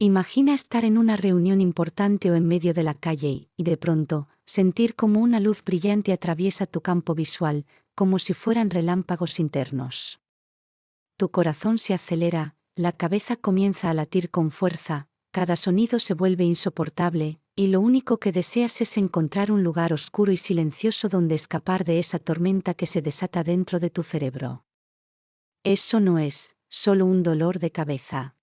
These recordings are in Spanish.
Imagina estar en una reunión importante o en medio de la calle y, de pronto, sentir como una luz brillante atraviesa tu campo visual, como si fueran relámpagos internos. Tu corazón se acelera, la cabeza comienza a latir con fuerza, cada sonido se vuelve insoportable, y lo único que deseas es encontrar un lugar oscuro y silencioso donde escapar de esa tormenta que se desata dentro de tu cerebro. Eso no es solo un dolor de cabeza.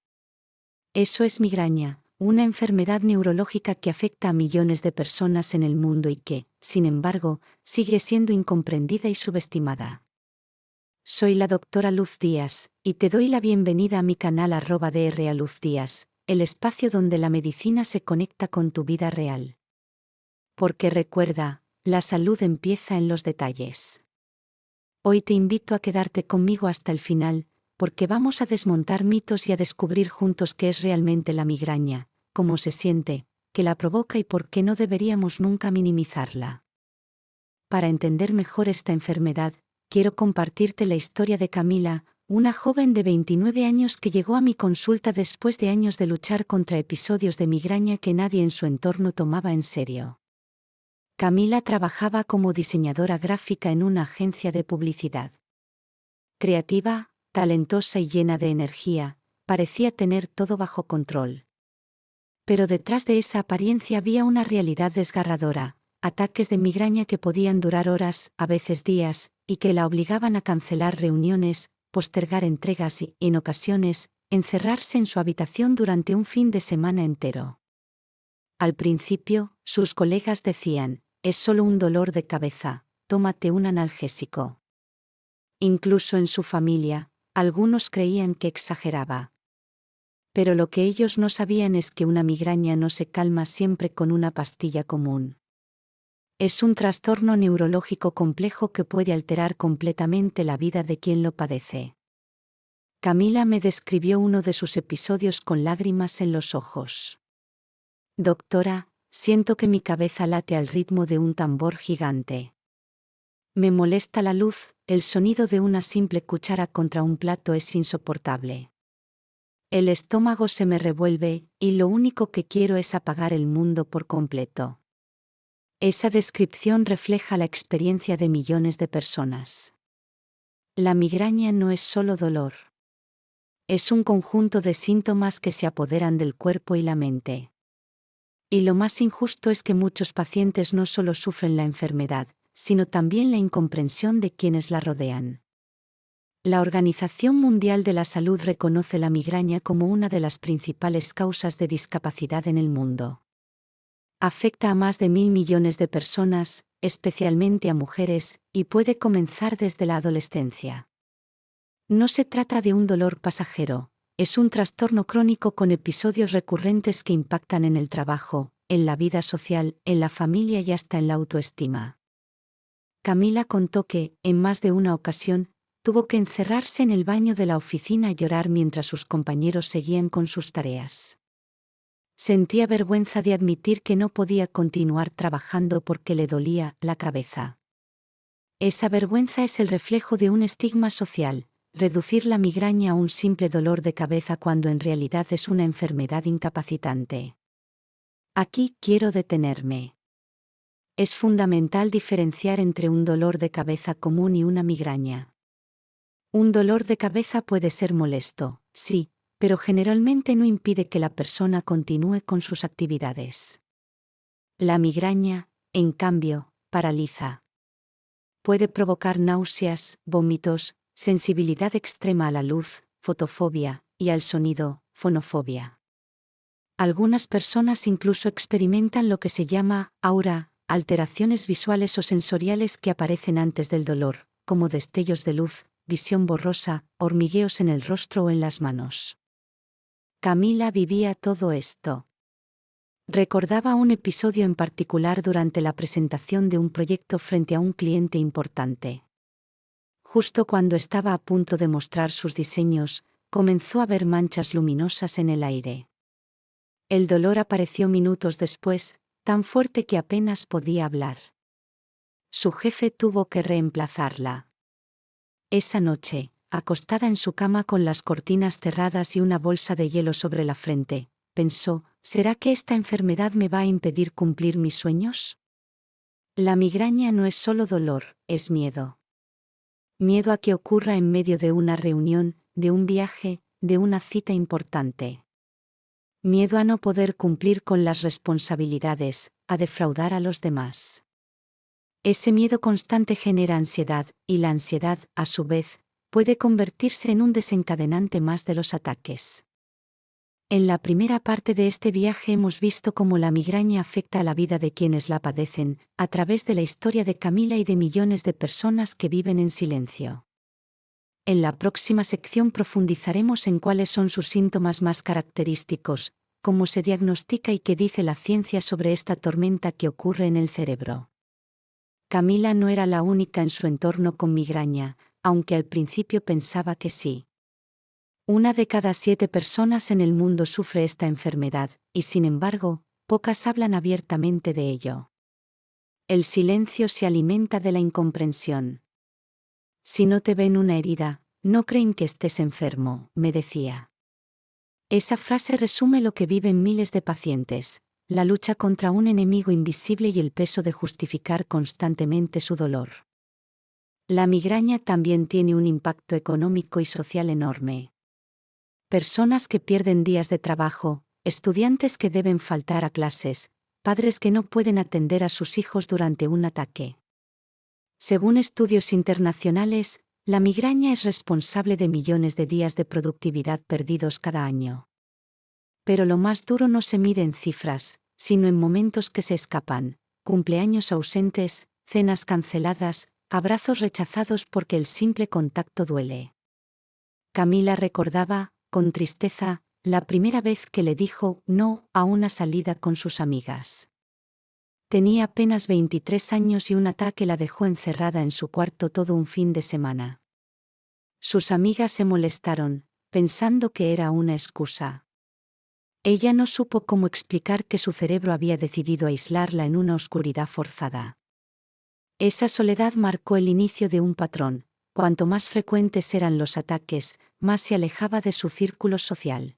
Eso es migraña, una enfermedad neurológica que afecta a millones de personas en el mundo y que, sin embargo, sigue siendo incomprendida y subestimada. Soy la doctora Luz Díaz, y te doy la bienvenida a mi canal @Dra Luz Díaz, el espacio donde la medicina se conecta con tu vida real. Porque recuerda, la salud empieza en los detalles. Hoy te invito a quedarte conmigo hasta el final, porque vamos a desmontar mitos y a descubrir juntos qué es realmente la migraña, cómo se siente, qué la provoca y por qué no deberíamos nunca minimizarla. Para entender mejor esta enfermedad, quiero compartirte la historia de Camila, una joven de 29 años que llegó a mi consulta después de años de luchar contra episodios de migraña que nadie en su entorno tomaba en serio. Camila trabajaba como diseñadora gráfica en una agencia de publicidad. Creativa, talentosa y llena de energía, parecía tener todo bajo control. Pero detrás de esa apariencia había una realidad desgarradora, ataques de migraña que podían durar horas, a veces días, y que la obligaban a cancelar reuniones, postergar entregas y, en ocasiones, encerrarse en su habitación durante un fin de semana entero. Al principio, sus colegas decían, es solo un dolor de cabeza, tómate un analgésico. Incluso en su familia, algunos creían que exageraba. Pero lo que ellos no sabían es que una migraña no se calma siempre con una pastilla común. Es un trastorno neurológico complejo que puede alterar completamente la vida de quien lo padece. Camila me describió uno de sus episodios con lágrimas en los ojos. Doctora, siento que mi cabeza late al ritmo de un tambor gigante. Me molesta la luz, el sonido de una simple cuchara contra un plato es insoportable. El estómago se me revuelve, y lo único que quiero es apagar el mundo por completo. Esa descripción refleja la experiencia de millones de personas. La migraña no es solo dolor. Es un conjunto de síntomas que se apoderan del cuerpo y la mente. Y lo más injusto es que muchos pacientes no solo sufren la enfermedad, sino también la incomprensión de quienes la rodean. La Organización Mundial de la Salud reconoce la migraña como una de las principales causas de discapacidad en el mundo. Afecta a más de 1.000 millones de personas, especialmente a mujeres, y puede comenzar desde la adolescencia. No se trata de un dolor pasajero, es un trastorno crónico con episodios recurrentes que impactan en el trabajo, en la vida social, en la familia y hasta en la autoestima. Camila contó que, en más de una ocasión, tuvo que encerrarse en el baño de la oficina y llorar mientras sus compañeros seguían con sus tareas. Sentía vergüenza de admitir que no podía continuar trabajando porque le dolía la cabeza. Esa vergüenza es el reflejo de un estigma social, reducir la migraña a un simple dolor de cabeza cuando en realidad es una enfermedad incapacitante. Aquí quiero detenerme. Es fundamental diferenciar entre un dolor de cabeza común y una migraña. Un dolor de cabeza puede ser molesto, sí, pero generalmente no impide que la persona continúe con sus actividades. La migraña, en cambio, paraliza. Puede provocar náuseas, vómitos, sensibilidad extrema a la luz, fotofobia, y al sonido, fonofobia. Algunas personas incluso experimentan lo que se llama aura, alteraciones visuales o sensoriales que aparecen antes del dolor, como destellos de luz, visión borrosa, hormigueos en el rostro o en las manos. Camila vivía todo esto. Recordaba un episodio en particular durante la presentación de un proyecto frente a un cliente importante. Justo cuando estaba a punto de mostrar sus diseños, comenzó a ver manchas luminosas en el aire. El dolor apareció minutos después, tan fuerte que apenas podía hablar. Su jefe tuvo que reemplazarla. Esa noche, acostada en su cama con las cortinas cerradas y una bolsa de hielo sobre la frente, pensó, ¿será que esta enfermedad me va a impedir cumplir mis sueños? La migraña no es solo dolor, es miedo. Miedo a que ocurra en medio de una reunión, de un viaje, de una cita importante. Miedo a no poder cumplir con las responsabilidades, a defraudar a los demás. Ese miedo constante genera ansiedad, y la ansiedad, a su vez, puede convertirse en un desencadenante más de los ataques. En la primera parte de este viaje hemos visto cómo la migraña afecta a la vida de quienes la padecen, a través de la historia de Camila y de millones de personas que viven en silencio. En la próxima sección profundizaremos en cuáles son sus síntomas más característicos, cómo se diagnostica y qué dice la ciencia sobre esta tormenta que ocurre en el cerebro. Camila no era la única en su entorno con migraña, aunque al principio pensaba que sí. 1 de cada 7 personas en el mundo sufre esta enfermedad, y sin embargo, pocas hablan abiertamente de ello. El silencio se alimenta de la incomprensión. Si no te ven una herida, no creen que estés enfermo, me decía. Esa frase resume lo que viven miles de pacientes, la lucha contra un enemigo invisible y el peso de justificar constantemente su dolor. La migraña también tiene un impacto económico y social enorme. Personas que pierden días de trabajo, estudiantes que deben faltar a clases, padres que no pueden atender a sus hijos durante un ataque. Según estudios internacionales, la migraña es responsable de millones de días de productividad perdidos cada año. Pero lo más duro no se mide en cifras, sino en momentos que se escapan, cumpleaños ausentes, cenas canceladas, abrazos rechazados porque el simple contacto duele. Camila recordaba, con tristeza, la primera vez que le dijo no a una salida con sus amigas. Tenía apenas 23 años y un ataque la dejó encerrada en su cuarto todo un fin de semana. Sus amigas se molestaron, pensando que era una excusa. Ella no supo cómo explicar que su cerebro había decidido aislarla en una oscuridad forzada. Esa soledad marcó el inicio de un patrón. Cuanto más frecuentes eran los ataques, más se alejaba de su círculo social.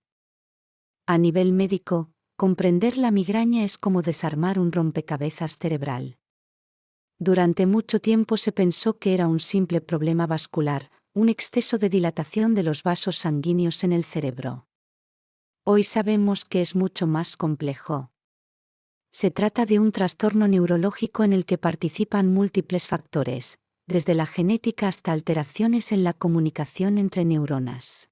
A nivel médico, comprender la migraña es como desarmar un rompecabezas cerebral. Durante mucho tiempo se pensó que era un simple problema vascular, un exceso de dilatación de los vasos sanguíneos en el cerebro. Hoy sabemos que es mucho más complejo. Se trata de un trastorno neurológico en el que participan múltiples factores, desde la genética hasta alteraciones en la comunicación entre neuronas.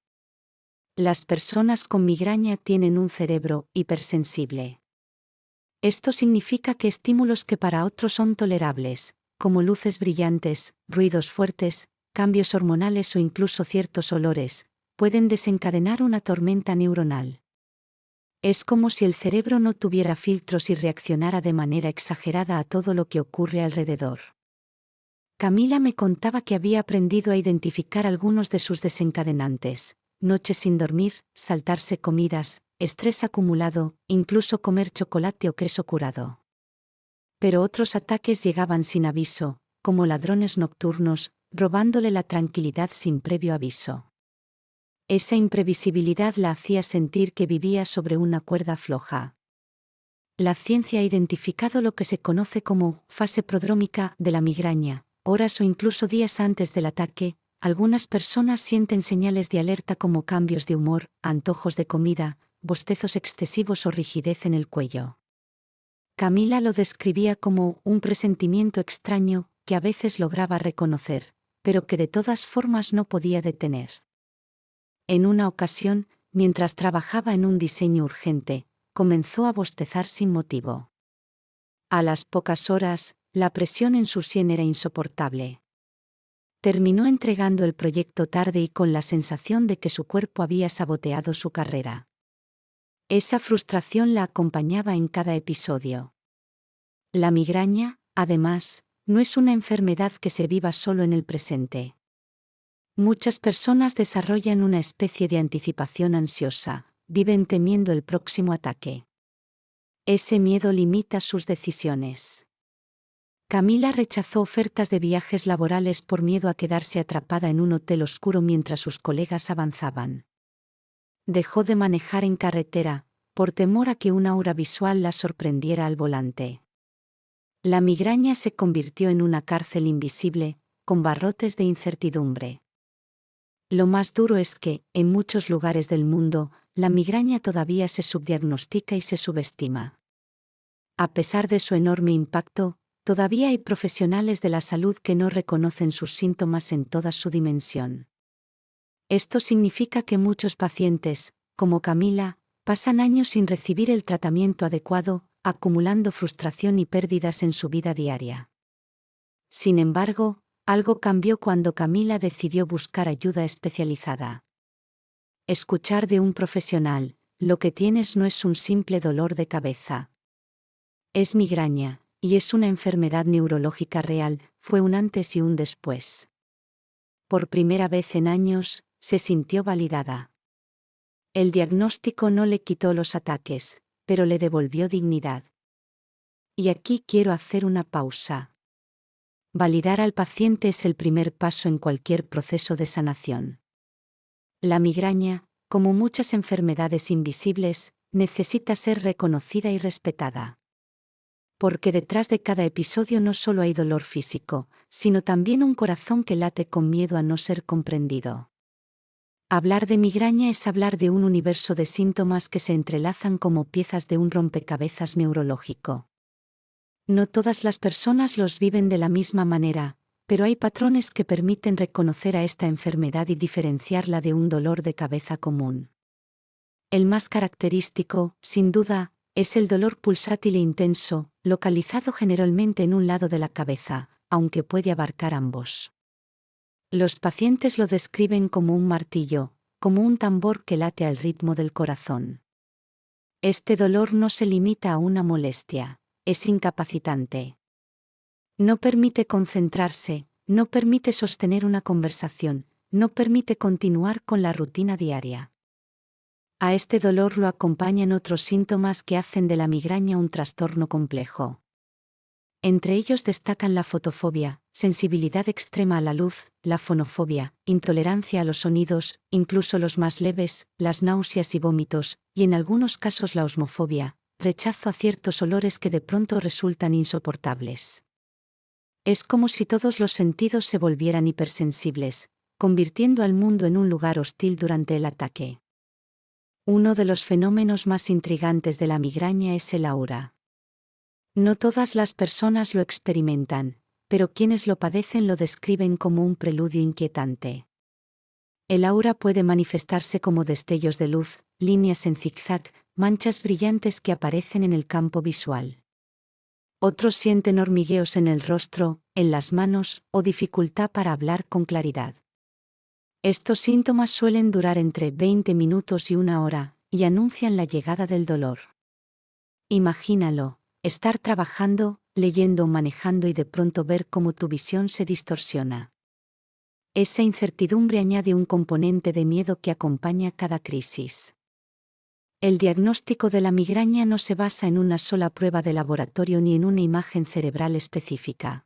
Las personas con migraña tienen un cerebro hipersensible. Esto significa que estímulos que para otros son tolerables, como luces brillantes, ruidos fuertes, cambios hormonales o incluso ciertos olores, pueden desencadenar una tormenta neuronal. Es como si el cerebro no tuviera filtros y reaccionara de manera exagerada a todo lo que ocurre alrededor. Camila me contaba que había aprendido a identificar algunos de sus desencadenantes: noches sin dormir, saltarse comidas, estrés acumulado, incluso comer chocolate o queso curado. Pero otros ataques llegaban sin aviso, como ladrones nocturnos, robándole la tranquilidad sin previo aviso. Esa imprevisibilidad la hacía sentir que vivía sobre una cuerda floja. La ciencia ha identificado lo que se conoce como fase prodrómica de la migraña. Horas o incluso días antes del ataque, algunas personas sienten señales de alerta como cambios de humor, antojos de comida, bostezos excesivos o rigidez en el cuello. Camila lo describía como un presentimiento extraño que a veces lograba reconocer, pero que de todas formas no podía detener. En una ocasión, mientras trabajaba en un diseño urgente, comenzó a bostezar sin motivo. A las pocas horas, la presión en su sien era insoportable. Terminó entregando el proyecto tarde y con la sensación de que su cuerpo había saboteado su carrera. Esa frustración la acompañaba en cada episodio. La migraña, además, no es una enfermedad que se viva solo en el presente. Muchas personas desarrollan una especie de anticipación ansiosa, viven temiendo el próximo ataque. Ese miedo limita sus decisiones. Camila rechazó ofertas de viajes laborales por miedo a quedarse atrapada en un hotel oscuro mientras sus colegas avanzaban. Dejó de manejar en carretera, por temor a que una aura visual la sorprendiera al volante. La migraña se convirtió en una cárcel invisible, con barrotes de incertidumbre. Lo más duro es que, en muchos lugares del mundo, la migraña todavía se subdiagnostica y se subestima. A pesar de su enorme impacto, todavía hay profesionales de la salud que no reconocen sus síntomas en toda su dimensión. Esto significa que muchos pacientes, como Camila, pasan años sin recibir el tratamiento adecuado, acumulando frustración y pérdidas en su vida diaria. Sin embargo, algo cambió cuando Camila decidió buscar ayuda especializada. Escuchar de un profesional: lo que tienes no es un simple dolor de cabeza. Es migraña, y es una enfermedad neurológica real, fue un antes y un después. Por primera vez en años, se sintió validada. El diagnóstico no le quitó los ataques, pero le devolvió dignidad. Y aquí quiero hacer una pausa. Validar al paciente es el primer paso en cualquier proceso de sanación. La migraña, como muchas enfermedades invisibles, necesita ser reconocida y respetada. Porque detrás de cada episodio no solo hay dolor físico, sino también un corazón que late con miedo a no ser comprendido. Hablar de migraña es hablar de un universo de síntomas que se entrelazan como piezas de un rompecabezas neurológico. No todas las personas los viven de la misma manera, pero hay patrones que permiten reconocer a esta enfermedad y diferenciarla de un dolor de cabeza común. El más característico, sin duda, es el dolor pulsátil e intenso, localizado generalmente en un lado de la cabeza, aunque puede abarcar ambos. Los pacientes lo describen como un martillo, como un tambor que late al ritmo del corazón. Este dolor no se limita a una molestia, es incapacitante. No permite concentrarse, no permite sostener una conversación, no permite continuar con la rutina diaria. A este dolor lo acompañan otros síntomas que hacen de la migraña un trastorno complejo. Entre ellos destacan la fotofobia, sensibilidad extrema a la luz, la fonofobia, intolerancia a los sonidos, incluso los más leves, las náuseas y vómitos, y en algunos casos la osmofobia, rechazo a ciertos olores que de pronto resultan insoportables. Es como si todos los sentidos se volvieran hipersensibles, convirtiendo al mundo en un lugar hostil durante el ataque. Uno de los fenómenos más intrigantes de la migraña es el aura. No todas las personas lo experimentan, pero quienes lo padecen lo describen como un preludio inquietante. El aura puede manifestarse como destellos de luz, líneas en zigzag, manchas brillantes que aparecen en el campo visual. Otros sienten hormigueos en el rostro, en las manos, o dificultad para hablar con claridad. Estos síntomas suelen durar entre 20 minutos y una hora, y anuncian la llegada del dolor. Imagínalo: estar trabajando, leyendo o manejando y de pronto ver cómo tu visión se distorsiona. Esa incertidumbre añade un componente de miedo que acompaña cada crisis. El diagnóstico de la migraña no se basa en una sola prueba de laboratorio ni en una imagen cerebral específica.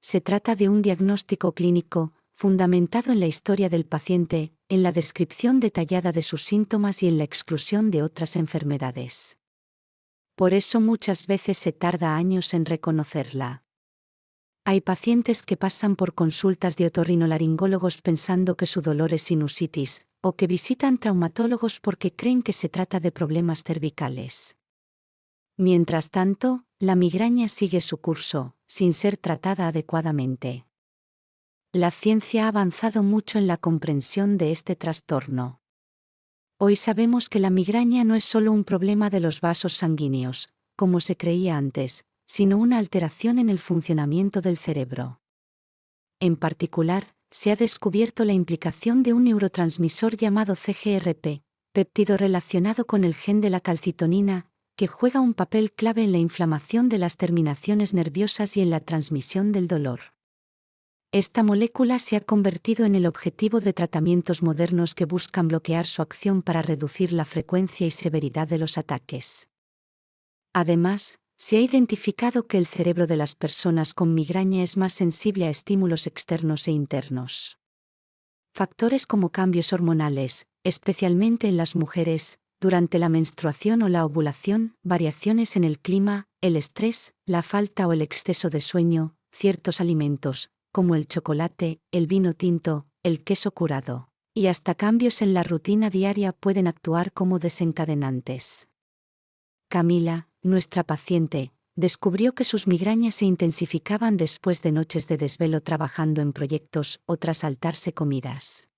Se trata de un diagnóstico clínico, fundamentado en la historia del paciente, en la descripción detallada de sus síntomas y en la exclusión de otras enfermedades. Por eso muchas veces se tarda años en reconocerla. Hay pacientes que pasan por consultas de otorrinolaringólogos pensando que su dolor es sinusitis, o que visitan traumatólogos porque creen que se trata de problemas cervicales. Mientras tanto, la migraña sigue su curso, sin ser tratada adecuadamente. La ciencia ha avanzado mucho en la comprensión de este trastorno. Hoy sabemos que la migraña no es solo un problema de los vasos sanguíneos, como se creía antes, sino una alteración en el funcionamiento del cerebro. En particular, se ha descubierto la implicación de un neurotransmisor llamado CGRP, péptido relacionado con el gen de la calcitonina, que juega un papel clave en la inflamación de las terminaciones nerviosas y en la transmisión del dolor. Esta molécula se ha convertido en el objetivo de tratamientos modernos que buscan bloquear su acción para reducir la frecuencia y severidad de los ataques. Además, se ha identificado que el cerebro de las personas con migraña es más sensible a estímulos externos e internos. Factores como cambios hormonales, especialmente en las mujeres, durante la menstruación o la ovulación, variaciones en el clima, el estrés, la falta o el exceso de sueño, ciertos alimentos, como el chocolate, el vino tinto, el queso curado, y hasta cambios en la rutina diaria pueden actuar como desencadenantes. Camila, nuestra paciente, descubrió que sus migrañas se intensificaban después de noches de desvelo trabajando en proyectos o tras saltarse comidas.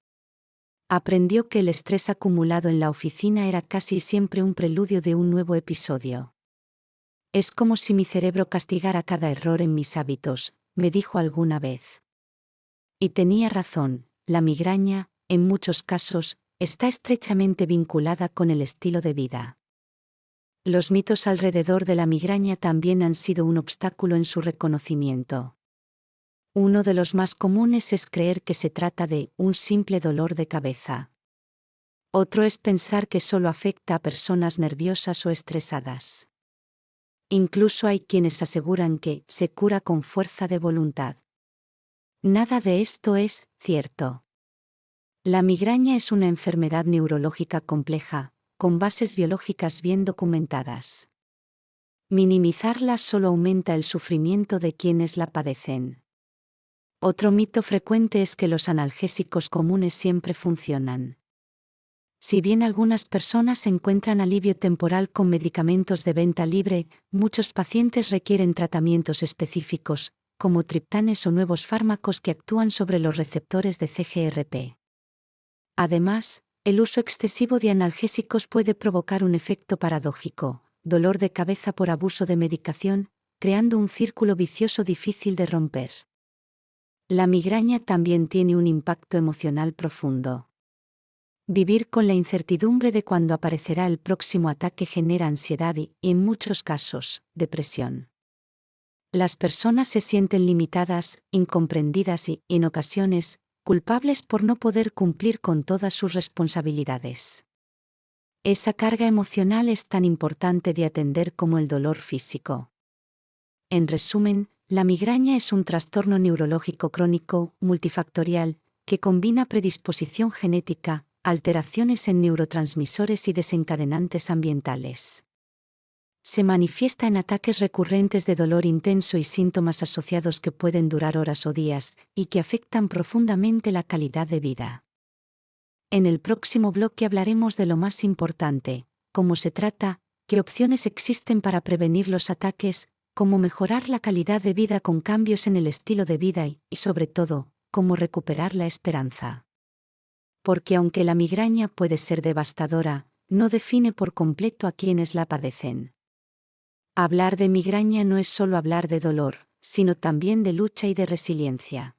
Aprendió que el estrés acumulado en la oficina era casi siempre un preludio de un nuevo episodio. Es como si mi cerebro castigara cada error en mis hábitos, me dijo alguna vez. Y tenía razón, la migraña, en muchos casos, está estrechamente vinculada con el estilo de vida. Los mitos alrededor de la migraña también han sido un obstáculo en su reconocimiento. Uno de los más comunes es creer que se trata de un simple dolor de cabeza. Otro es pensar que solo afecta a personas nerviosas o estresadas. Incluso hay quienes aseguran que se cura con fuerza de voluntad. Nada de esto es cierto. La migraña es una enfermedad neurológica compleja, con bases biológicas bien documentadas. Minimizarla solo aumenta el sufrimiento de quienes la padecen. Otro mito frecuente es que los analgésicos comunes siempre funcionan. Si bien algunas personas encuentran alivio temporal con medicamentos de venta libre, muchos pacientes requieren tratamientos específicos, como triptanes o nuevos fármacos que actúan sobre los receptores de CGRP. Además, el uso excesivo de analgésicos puede provocar un efecto paradójico, dolor de cabeza por abuso de medicación, creando un círculo vicioso difícil de romper. La migraña también tiene un impacto emocional profundo. Vivir con la incertidumbre de cuándo aparecerá el próximo ataque genera ansiedad y, en muchos casos, depresión. Las personas se sienten limitadas, incomprendidas y, en ocasiones, culpables por no poder cumplir con todas sus responsabilidades. Esa carga emocional es tan importante de atender como el dolor físico. En resumen, la migraña es un trastorno neurológico crónico, multifactorial, que combina predisposición genética, alteraciones en neurotransmisores y desencadenantes ambientales. Se manifiesta en ataques recurrentes de dolor intenso y síntomas asociados que pueden durar horas o días, y que afectan profundamente la calidad de vida. En el próximo bloque hablaremos de lo más importante, cómo se trata, qué opciones existen para prevenir los ataques, cómo mejorar la calidad de vida con cambios en el estilo de vida y, sobre todo, cómo recuperar la esperanza. Porque aunque la migraña puede ser devastadora, no define por completo a quienes la padecen. Hablar de migraña no es solo hablar de dolor, sino también de lucha y de resiliencia.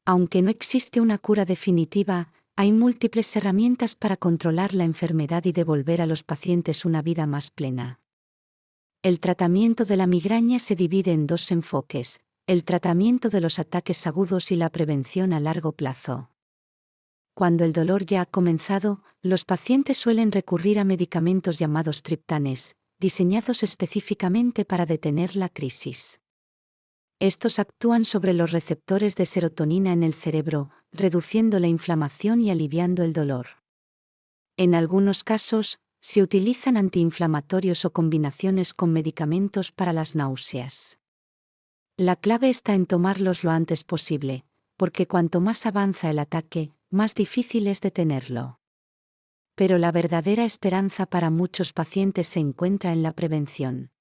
Aunque no existe una cura definitiva, hay múltiples herramientas para controlar la enfermedad y devolver a los pacientes una vida más plena. El tratamiento de la migraña se divide en dos enfoques: el tratamiento de los ataques agudos y la prevención a largo plazo. Cuando el dolor ya ha comenzado, los pacientes suelen recurrir a medicamentos llamados triptanes, diseñados específicamente para detener la crisis. Estos actúan sobre los receptores de serotonina en el cerebro, reduciendo la inflamación y aliviando el dolor. En algunos casos, se utilizan antiinflamatorios o combinaciones con medicamentos para las náuseas. La clave está en tomarlos lo antes posible, porque cuanto más avanza el ataque, más difícil es detenerlo. Pero la verdadera esperanza para muchos pacientes se encuentra en la prevención.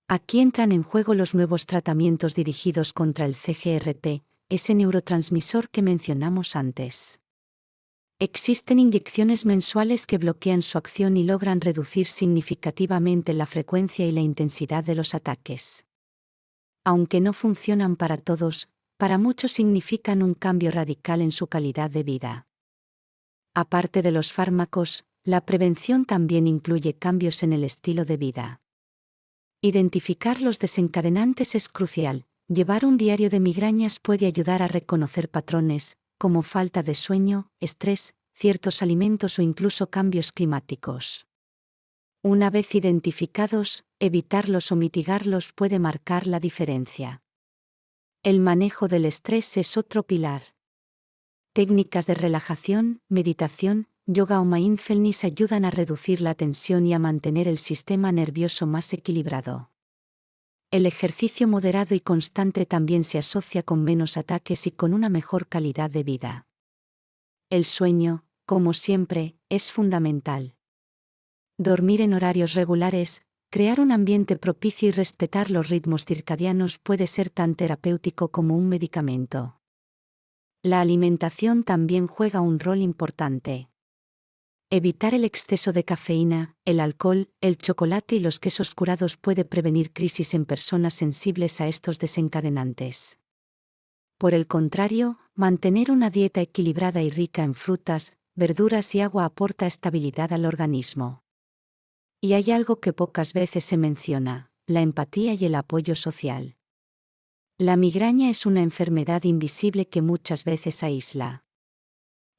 Aquí entran en juego los nuevos tratamientos dirigidos contra el CGRP, ese neurotransmisor que mencionamos antes. Existen inyecciones mensuales que bloquean su acción y logran reducir significativamente la frecuencia y la intensidad de los ataques. Aunque no funcionan para todos, para muchos significan un cambio radical en su calidad de vida. Aparte de los fármacos, la prevención también incluye cambios en el estilo de vida. Identificar los desencadenantes es crucial. Llevar un diario de migrañas puede ayudar a reconocer patrones, como falta de sueño, estrés, ciertos alimentos o incluso cambios climáticos. Una vez identificados, evitarlos o mitigarlos puede marcar la diferencia. El manejo del estrés es otro pilar. Técnicas de relajación, meditación, Yoga o mindfulness ayudan a reducir la tensión y a mantener el sistema nervioso más equilibrado. El ejercicio moderado y constante también se asocia con menos ataques y con una mejor calidad de vida. El sueño, como siempre, es fundamental. Dormir en horarios regulares, crear un ambiente propicio y respetar los ritmos circadianos puede ser tan terapéutico como un medicamento. La alimentación también juega un rol importante. Evitar el exceso de cafeína, el alcohol, el chocolate y los quesos curados puede prevenir crisis en personas sensibles a estos desencadenantes. Por el contrario, mantener una dieta equilibrada y rica en frutas, verduras y agua aporta estabilidad al organismo. Y hay algo que pocas veces se menciona: la empatía y el apoyo social. La migraña es una enfermedad invisible que muchas veces aísla.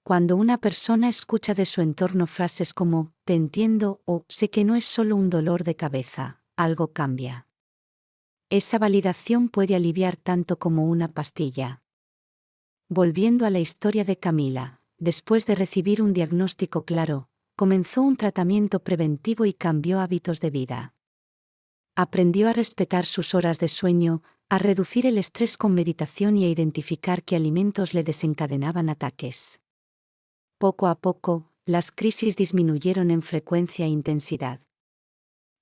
Cuando una persona escucha de su entorno frases como «te entiendo» o «sé que no es solo un dolor de cabeza», algo cambia. Esa validación puede aliviar tanto como una pastilla. Volviendo a la historia de Camila, después de recibir un diagnóstico claro, comenzó un tratamiento preventivo y cambió hábitos de vida. Aprendió a respetar sus horas de sueño, a reducir el estrés con meditación y a identificar qué alimentos le desencadenaban ataques. Poco a poco, las crisis disminuyeron en frecuencia e intensidad.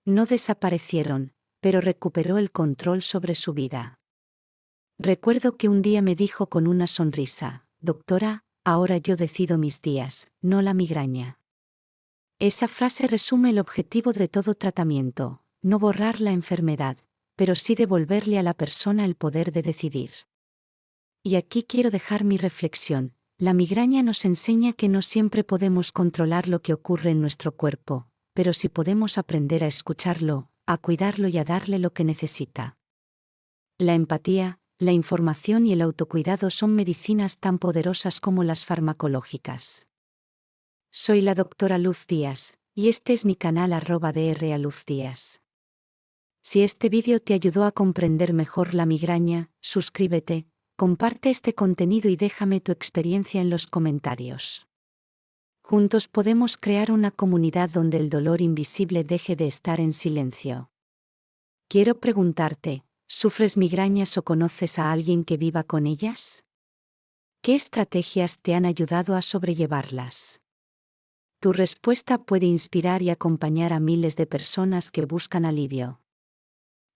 No desaparecieron, pero recuperó el control sobre su vida. Recuerdo que un día me dijo con una sonrisa: «Doctora, ahora yo decido mis días, no la migraña». Esa frase resume el objetivo de todo tratamiento: no borrar la enfermedad, pero sí devolverle a la persona el poder de decidir. Y aquí quiero dejar mi reflexión: la migraña nos enseña que no siempre podemos controlar lo que ocurre en nuestro cuerpo, pero sí podemos aprender a escucharlo, a cuidarlo y a darle lo que necesita. La empatía, la información y el autocuidado son medicinas tan poderosas como las farmacológicas. Soy la doctora Luz Díaz, y este es mi canal @Dra Luz Díaz. Si este vídeo te ayudó a comprender mejor la migraña, suscríbete, comparte este contenido y déjame tu experiencia en los comentarios. Juntos podemos crear una comunidad donde el dolor invisible deje de estar en silencio. Quiero preguntarte: ¿sufres migrañas o conoces a alguien que viva con ellas? ¿Qué estrategias te han ayudado a sobrellevarlas? Tu respuesta puede inspirar y acompañar a miles de personas que buscan alivio.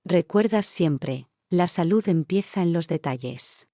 Recuerda siempre: la salud empieza en los detalles.